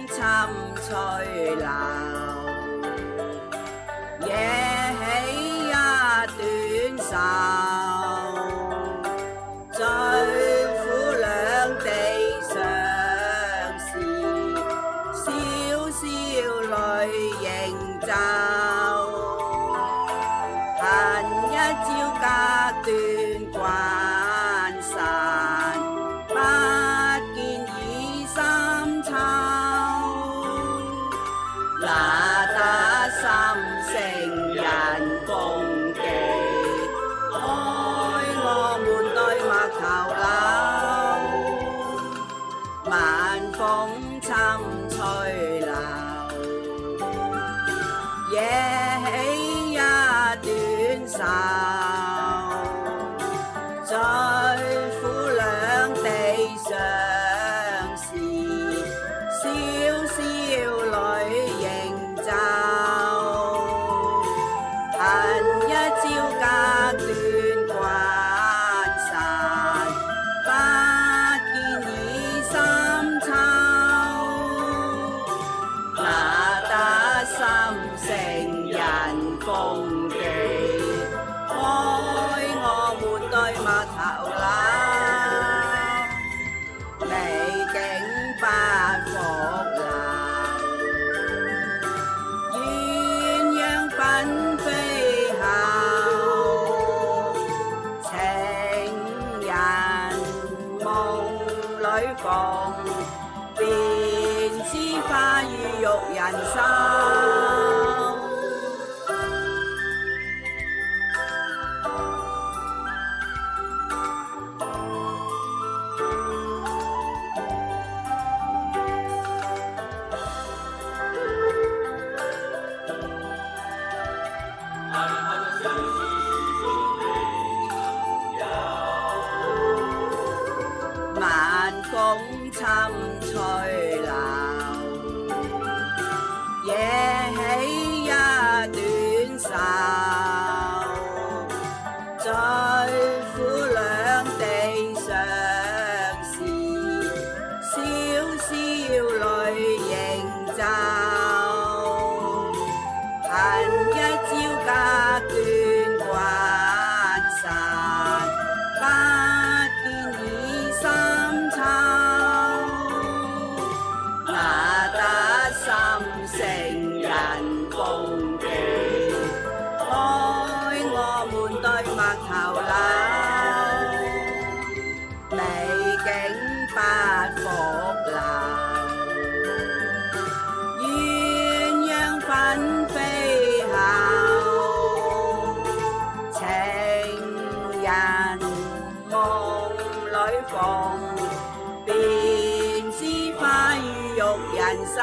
侵吹流，惹起一段愁，最苦兩地相思，小小淚凝皺，恨一朝隔斷關散，不見已深秋，哪得心聲人共寄，愛我們對陌頭柳，晚風侵吹流，惹起一段愁，最苦兩地相思，小小淚凝皺，恨一朝隔斷關散，不見已深秋，哪得心聲人共寄，愛我們對陌頭柳，美景不復留，鴛鴦紛飛後，情人夢裏逢，便知花雨欲人收。晚風侵吹流，惹起一段愁，最苦兩地相思，小小淚凝皺，恨一朝隔斷關散，不見已深秋，哪得心聲人共寄，愛我們對陌頭柳，美景不復留，鴛鴦紛飛後，情人夢裏逢，便知花雨欲人收。